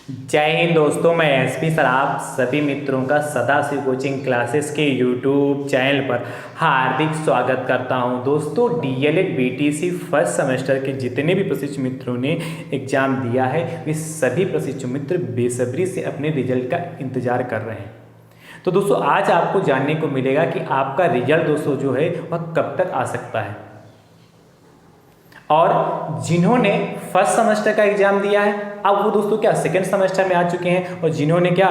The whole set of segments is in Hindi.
जय हिंद दोस्तों, मैं एसपी सर आप सभी मित्रों का सदाशिव कोचिंग क्लासेस के यूट्यूब चैनल पर हार्दिक स्वागत करता हूं। दोस्तों, डीएलएड बीटीसी फर्स्ट सेमेस्टर के जितने भी प्रशिक्षु मित्रों ने एग्जाम दिया है वे सभी प्रशिक्षु मित्र बेसब्री से अपने रिजल्ट का इंतजार कर रहे हैं। तो दोस्तों, आज आपको जानने को मिलेगा कि आपका रिजल्ट दोस्तों जो है वह कब तक आ सकता है। और जिन्होंने फर्स्ट सेमेस्टर का एग्जाम दिया है अब वो दोस्तों क्या सेकेंड सेमेस्टर में आ चुके हैं, और जिन्होंने क्या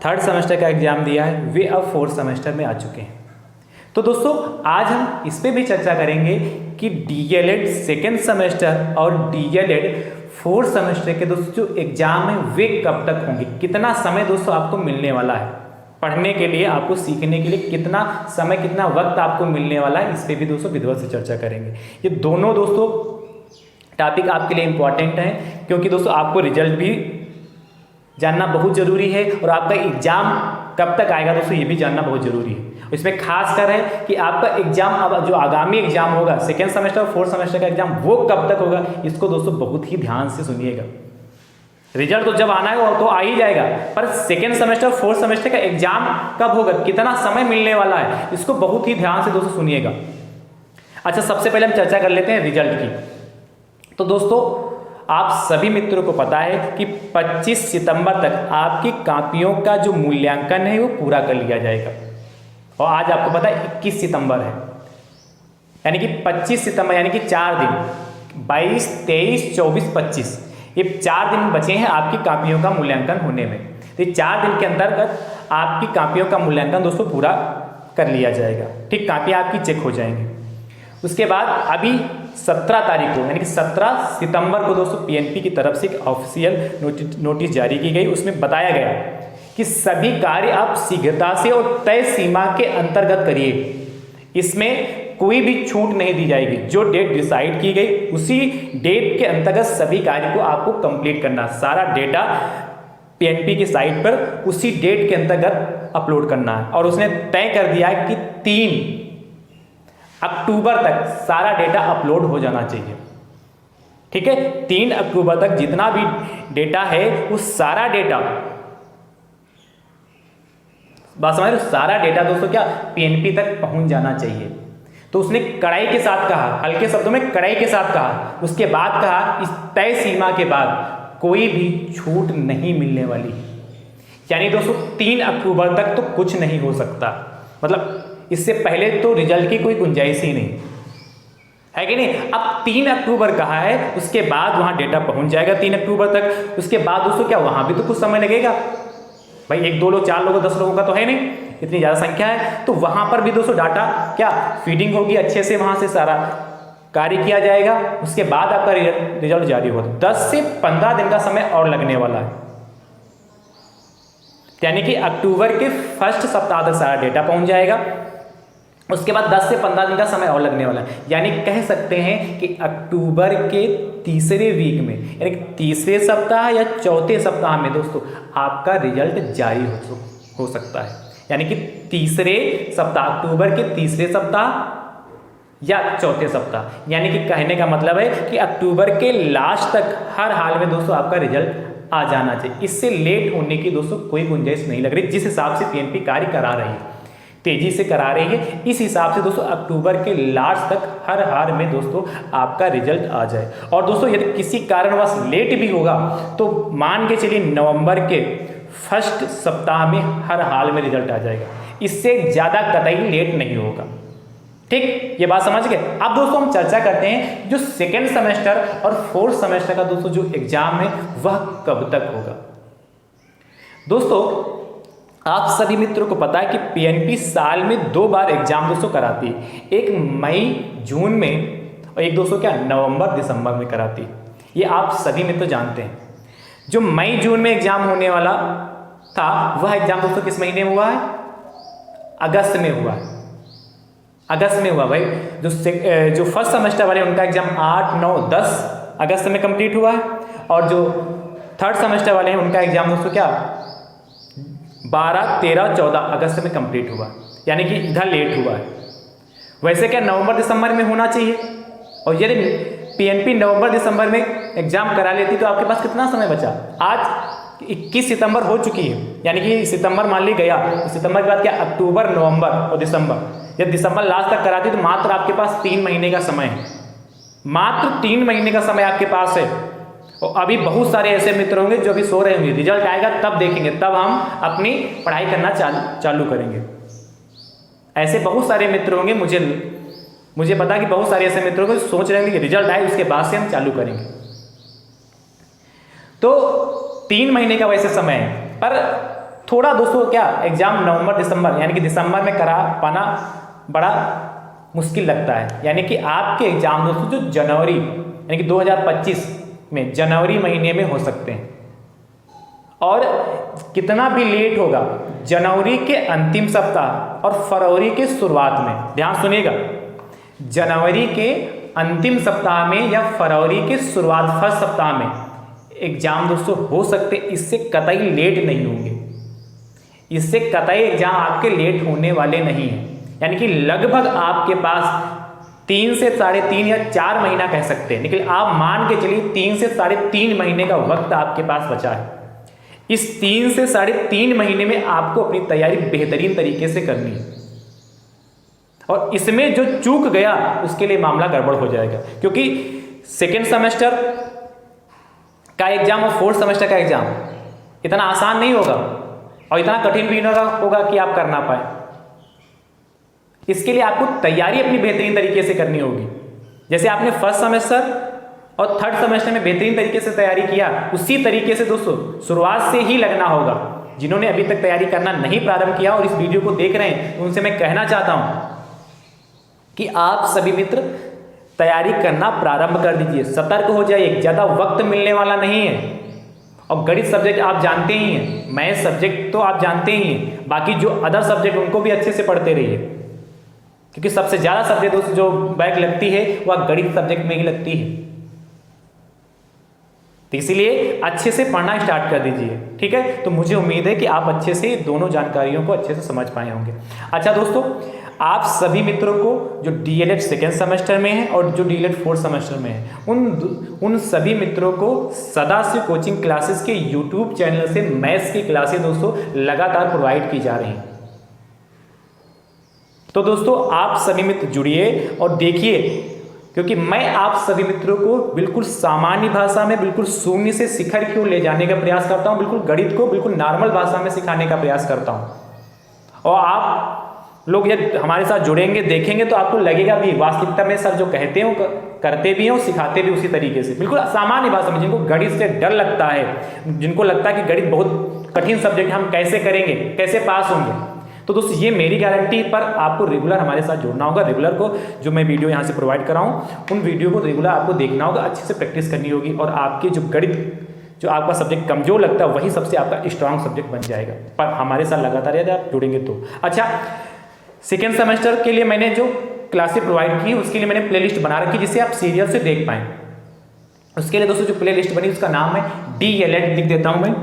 थर्ड सेमेस्टर का एग्जाम दिया है वे अब फोर्थ सेमेस्टर में आ चुके हैं। तो दोस्तों, आज हम इस पे भी चर्चा करेंगे कि डीएलएड सेकेंड सेमेस्टर और डीएलएड फोर्थ सेमेस्टर के दोस्तों जो एग्जाम है वे कब तक होंगे, कितना समय दोस्तों आपको मिलने वाला है पढ़ने के लिए, आपको सीखने के लिए कितना समय कितना वक्त आपको मिलने वाला है, इस पे भी दोस्तों विधिवत से चर्चा करेंगे। ये दोनों दोस्तों टॉपिक आपके लिए इंपॉर्टेंट हैं, क्योंकि दोस्तों आपको रिजल्ट भी जानना बहुत ज़रूरी है और आपका एग्जाम कब तक आएगा दोस्तों ये भी जानना बहुत ज़रूरी है। इसमें खास कर है कि आपका एग्जाम अब जो आगामी एग्जाम होगा सेकेंड सेमेस्टर और फोर्थ सेमेस्टर का एग्जाम वो कब तक होगा, इसको दोस्तों बहुत ही ध्यान से सुनिएगा। रिजल्ट तो जब आना है वो तो आ ही जाएगा, पर सेकेंड सेमेस्टर फोर्थ सेमेस्टर का एग्जाम कब होगा, कितना समय मिलने वाला है, इसको बहुत ही ध्यान से दोस्तों सुनिएगा। अच्छा, सबसे पहले हम चर्चा कर लेते हैं रिजल्ट की। तो दोस्तों, आप सभी मित्रों को पता है कि 25 सितंबर तक आपकी कॉपियों का जो मूल्यांकन है वो पूरा कर लिया जाएगा। और आज आपको पता है 21 सितंबर है, यानी कि 25 सितंबर यानी कि 4 दिन 22, 23, 24, 25 ये 4 दिन बचे हैं आपकी कॉपियों का मूल्यांकन होने में। तो ये 4 दिन के अंतर्गत आपकी कॉपियों का मूल्यांकन दोस्तों पूरा कर लिया जाएगा। ठीक, कॉपियाँ आपकी चेक हो जाएंगी। उसके बाद अभी 17 तारीख को यानी कि 17 सितंबर को दोस्तों पीएनपी की तरफ से एक ऑफिशियल नोटिस जारी की गई। उसमें बताया गया कि सभी कार्य आप शीघ्रता से और तय सीमा के अंतर्गत करिए, इसमें कोई भी छूट नहीं दी जाएगी। जो डेट डिसाइड की गई उसी डेट के अंतर्गत सभी कार्य को आपको कंप्लीट करना, सारा डेटा पीएनपी की साइट पर उसी डेट के अंतर्गत अपलोड करना है। और उसने तय कर दिया है कि 3 अक्टूबर तक सारा डेटा अपलोड हो जाना चाहिए। ठीक है, 3 अक्टूबर तक जितना भी डेटा है वो सारा डेटा, बात समझ रहे हो, सारा डेटा दोस्तों क्या पीएनपी तक पहुंच जाना चाहिए। तो उसने कड़ाई के साथ कहा, हल्के शब्दों में कड़ाई के साथ कहा। उसके बाद कहा इस तय सीमा के बाद कोई भी छूट नहीं मिलने वाली, यानी दोस्तों 3 अक्टूबर तक तो कुछ नहीं हो सकता। मतलब इससे पहले तो रिजल्ट की कोई गुंजाइश ही नहीं है कि नहीं। अब 3 अक्टूबर कहा है, उसके बाद वहां डेटा पहुंच जाएगा 3 अक्टूबर तक। उसके बाद दोस्तों क्या वहां भी तो कुछ समय लगेगा भाई, 1, 2 लोग, 4 लोगों, 10 लोगों का तो है नहीं, इतनी ज़्यादा संख्या है। तो वहां पर भी दोस्तों डाटा क्या फीडिंग होगी, अच्छे से वहां से सारा कार्य किया जाएगा। उसके बाद आपका रिजल्ट जारी होगा। 10 से 15 दिन का समय और लगने वाला है, यानी कि अक्टूबर के फर्स्ट सप्ताह तक सारा डेटा पहुंच जाएगा। उसके बाद 10 से 15 दिन का समय और लगने वाला है, यानी कह सकते हैं कि अक्टूबर के तीसरे वीक में, यानी तीसरे सप्ताह या चौथे सप्ताह में दोस्तों आपका रिजल्ट जारी हो सकता है। यानी कि तीसरे सप्ताह, अक्टूबर के तीसरे सप्ताह या चौथे सप्ताह, यानी कि कहने का मतलब है कि अक्टूबर के लास्ट तक हर हाल में दोस्तों आपका रिजल्ट आ जाना चाहिए। इससे लेट होने की दोस्तों कोई गुंजाइश नहीं लग रही। जिस हिसाब से पीएनपी कार्य करा रही है, तेजी से करा रही है, इस हिसाब से दोस्तों अक्टूबर के लास्ट तक हर हाल में दोस्तों आपका रिजल्ट आ जाए। और दोस्तों यदि किसी कारणवश लेट भी होगा तो मान के चलिए नवंबर के फर्स्ट सप्ताह में हर हाल में रिजल्ट आ जाएगा। इससे ज़्यादा कतई लेट नहीं होगा। ठीक, ये बात समझ गए। अब दोस्तों हम चर्चा करते हैं जो सेकेंड सेमेस्टर और फोर्थ सेमेस्टर का दोस्तों जो एग्जाम है वह कब तक होगा। दोस्तों, आप सभी मित्रों को पता है कि पीएनपी साल में 2 बार एग्जाम दोस्तों कराती है, एक मई जून में और एक दोस्तों क्या नवंबर दिसंबर में कराती है। ये आप सभी मित्र जानते हैं। जो मई जून में एग्जाम होने वाला था वह एग्जाम दोस्तों किस महीने में हुआ है, अगस्त में हुआ है। अगस्त में हुआ भाई। जो फर्स्ट सेमेस्टर वाले उनका एग्जाम 8, 9, 10 अगस्त में कंप्लीट हुआ है, और जो थर्ड सेमेस्टर वाले हैं उनका एग्जाम दोस्तों क्या 12, 13, 14 अगस्त में कंप्लीट हुआ, यानी कि इधर लेट हुआ है। वैसे क्या नवंबर दिसंबर में होना चाहिए, और यदि पीएनपी नवंबर दिसंबर में एग्जाम करा लेती तो आपके पास कितना समय बचा। आज 21 सितंबर हो चुकी है, यानी कि सितंबर मान ली गया, तो सितंबर के बाद क्या अक्टूबर, नवंबर और दिसंबर, जब दिसंबर लास्ट तक कराती तो मात्र आपके पास 3 महीने का समय है, मात्र 3 महीने का समय आपके पास है। और अभी बहुत सारे ऐसे मित्र होंगे जो अभी सो रहे होंगे, रिजल्ट आएगा तब देखेंगे, तब हम अपनी पढ़ाई करना चालू करेंगे। ऐसे बहुत सारे मित्र होंगे, मुझे पता कि बहुत सारे ऐसे मित्र होंगे सोच रहे होंगे कि रिजल्ट आए उसके बाद से हम चालू करेंगे। तो 3 महीने का वैसे समय है, पर थोड़ा दोस्तों क्या एग्जाम नवंबर दिसंबर यानी कि दिसंबर में करा पाना बड़ा मुश्किल लगता है। यानी कि आपके एग्जाम दोस्तों जो जनवरी यानी कि 2025 में जनवरी महीने में हो सकते हैं, और कितना भी लेट होगा जनवरी के अंतिम सप्ताह और फरवरी के शुरुआत में, ध्यान सुनिएगा, जनवरी के अंतिम सप्ताह में या फरवरी के शुरुआत फर्स्ट सप्ताह में एग्जाम दोस्तों हो सकते, इससे कतई लेट नहीं होंगे, इससे कतई एग्जाम आपके लेट होने वाले नहीं हैं। यानी कि लगभग आपके पास 3 से 3.5 या 4 महीना कह सकते हैं, लेकिन आप मान के चलिए 3 से 3.5 महीने का वक्त आपके पास बचा है। इस 3 से 3.5 महीने में आपको अपनी तैयारी बेहतरीन तरीके से करनी है, और इसमें जो चूक गया उसके लिए मामला गड़बड़ हो जाएगा, क्योंकि सेकेंड सेमेस्टर का एग्जाम और फोर्थ सेमेस्टर का एग्जाम इतना आसान नहीं होगा और इतना कठिन भी होगा कि आप कर ना पाए। इसके लिए आपको तैयारी अपनी बेहतरीन तरीके से करनी होगी। जैसे आपने फर्स्ट सेमेस्टर और थर्ड सेमेस्टर में बेहतरीन तरीके से तैयारी किया, उसी तरीके से दोस्तों शुरुआत से ही लगना होगा। जिन्होंने अभी तक तैयारी करना नहीं प्रारंभ किया और इस वीडियो को देख रहे हैं, तो उनसे मैं कहना चाहता हूं कि आप सभी मित्र तैयारी करना प्रारंभ कर दीजिए, सतर्क हो जाइए, ज़्यादा वक्त मिलने वाला नहीं है। और गणित सब्जेक्ट आप जानते ही हैं, मैथ सब्जेक्ट तो आप जानते ही हैं, बाकी जो अदर सब्जेक्ट उनको भी अच्छे से पढ़ते रहिए, क्योंकि सबसे ज़्यादा सब्जेक्ट दोस्तों जो बैक लगती है वह गणित सब्जेक्ट में ही लगती है। तो इसीलिए अच्छे से पढ़ना स्टार्ट कर दीजिए, ठीक है। तो मुझे उम्मीद है कि आप अच्छे से दोनों जानकारियों को अच्छे से समझ पाए होंगे। अच्छा दोस्तों, आप सभी मित्रों को जो डीएलएड सेकेंड सेमेस्टर में है और जो डीएलएड फोर्थ सेमेस्टर में है, उन सभी मित्रों को सदाशिव कोचिंग क्लासेस के यूट्यूब चैनल से मैथ्स की क्लासेस दोस्तों लगातार प्रोवाइड की जा रही हैं। तो दोस्तों आप सभी मित्र जुड़िए और देखिए, क्योंकि मैं आप सभी मित्रों को बिल्कुल सामान्य भाषा में, बिल्कुल शून्य से शिखर की ओर ले जाने का प्रयास करता हूं, बिल्कुल गणित को बिल्कुल नॉर्मल भाषा में सिखाने का प्रयास करता हूं। और आप लोग जब हमारे साथ जुड़ेंगे, देखेंगे, तो आपको लगेगा भी वास्तविकता में सर जो कहते हैं करते भी हैं और सिखाते भी उसी तरीके से, बिल्कुल सामान्य भाषा में। जिनको गणित से डर लगता है, जिनको लगता है कि गणित बहुत कठिन सब्जेक्ट, हम कैसे करेंगे, कैसे पास होंगे, तो दोस्तों ये मेरी गारंटी पर आपको रेगुलर हमारे साथ जुड़ना होगा। रेगुलर को जो मैं वीडियो यहाँ से प्रोवाइड कर रहा हूँ, उन वीडियो को रेगुलर आपको देखना होगा, अच्छे से प्रैक्टिस करनी होगी, और आपके जो गणित जो आपका सब्जेक्ट कमजोर लगता है वही सबसे आपका स्ट्रांग सब्जेक्ट बन जाएगा। पर हमारे साथ लगातार यदि आप जुड़ेंगे तो। अच्छा, सेकेंड सेमेस्टर के लिए मैंने जो क्लासेस प्रोवाइड की उसके लिए मैंने प्लेलिस्ट बना रखी, जिसे आप सीरियल से देख पाएँ। उसके लिए दोस्तों जो प्लेलिस्ट बनी उसका नाम है डीएलएड, लिख देता हूँ मैं,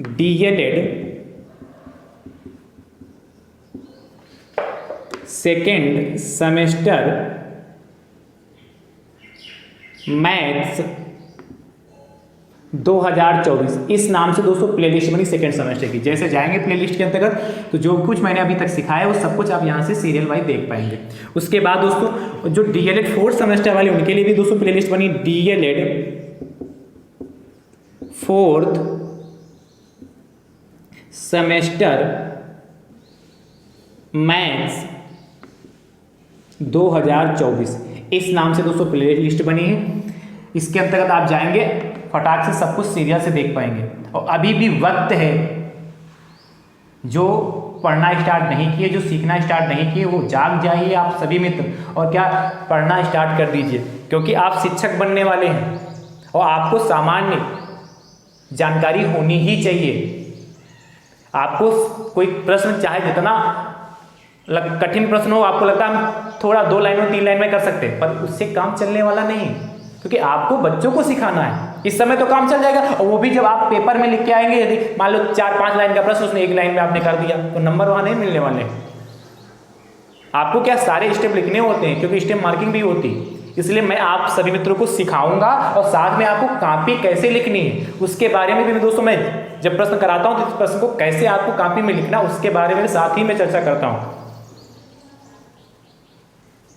डीएलएड सेकेंड सेमेस्टर मैथ्स 2024, इस नाम से दोस्तों प्लेलिस्ट बनी सेकेंड सेमेस्टर की। जैसे जाएंगे प्लेलिस्ट के अंतर्गत तो जो कुछ मैंने अभी तक सिखाया है वो सब कुछ आप यहाँ से सीरियल वाइज देख पाएंगे। उसके बाद दोस्तों जो डीएलएड फोर्थ सेमेस्टर वाले उनके लिए भी दोस्तों प्लेलिस्ट बनी, डीएलएड फोर्थ सेमेस्टर मैथ्स 2024, इस नाम से दोस्तों प्ले लिस्ट बनी है। इसके अंतर्गत आप जाएंगे, फटाक से सब कुछ सीरियल से देख पाएंगे। और अभी भी वक्त है, जो पढ़ना स्टार्ट नहीं किए, जो सीखना स्टार्ट नहीं किए, वो जाग जाइए आप सभी मित्र, और क्या पढ़ना स्टार्ट कर दीजिए, क्योंकि आप शिक्षक बनने वाले हैं और आपको सामान्य जानकारी होनी ही चाहिए। आपको कोई प्रश्न चाहे जितना कठिन प्रश्न हो, आपको लगता है हम थोड़ा 2 लाइन में 3 लाइन में कर सकते हैं, पर उससे काम चलने वाला नहीं, क्योंकि आपको बच्चों को सिखाना है। इस समय तो काम चल जाएगा, और वो भी जब आप पेपर में लिख के आएंगे, यदि मान लो 4-5 लाइन का प्रश्न उसने 1 लाइन में आपने कर दिया, तो नंबर वहां नहीं मिलने वाले। आपको क्या सारे स्टेप लिखने होते हैं, क्योंकि स्टेप मार्किंग भी होती है। इसलिए मैं आप सभी मित्रों को सिखाऊंगा और साथ में आपको कॉपी कैसे लिखनी है उसके बारे में भी दोस्तों मैं जब प्रश्न कराता हूं तो इस प्रश्न को कैसे आपको कॉपी में लिखना उसके बारे में साथ ही मैं चर्चा करता हूं।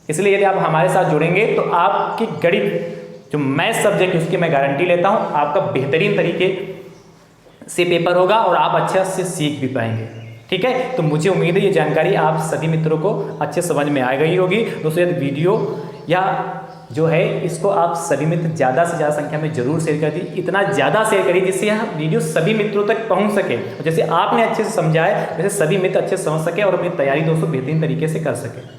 इसलिए यदि आप हमारे साथ जुड़ेंगे तो आपकी गणित जो मैथ सब्जेक्ट है उसकी मैं गारंटी लेता हूं आपका बेहतरीन तरीके से पेपर होगा और आप अच्छे से सीख भी पाएंगे। ठीक है, तो मुझे उम्मीद है ये जानकारी आप सभी मित्रों को अच्छे समझ में आ गई होगी। दोस्तों यदि वीडियो या जो है इसको आप सभी मित्र ज़्यादा से ज़्यादा संख्या में जरूर शेयर कर दी, इतना ज़्यादा शेयर करिए जिससे यह वीडियो सभी मित्रों तक पहुंच सके और जैसे आपने अच्छे से समझा है वैसे सभी मित्र अच्छे से समझ सके और अपनी तैयारी दोस्तों बेहतरीन तरीके से कर सके।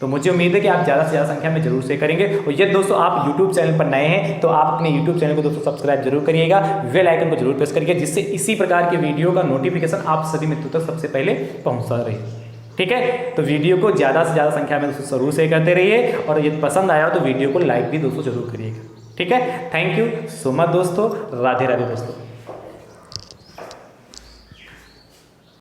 तो मुझे उम्मीद है कि आप ज़्यादा से ज़्यादा संख्या में जरूर शेयर करेंगे। और ये दोस्तों आप YouTube चैनल पर नए हैं तो आप अपने YouTube चैनल को दोस्तों सब्सक्राइब जरूर करिएगा, बेल आइकन को जरूर प्रेस करिएगा जिससे इसी प्रकार के वीडियो का नोटिफिकेशन आप सभी मित्रों तक सबसे पहले पहुंचता रहे। ठीक है, तो वीडियो को ज़्यादा से ज़्यादा संख्या में दोस्तों जरूर शेयर करते रहिए और यदि पसंद आया हो तो वीडियो को लाइक भी दोस्तों जरूर करिएगा। ठीक है, थैंक यू सो मच दोस्तों, राधे राधे दोस्तों।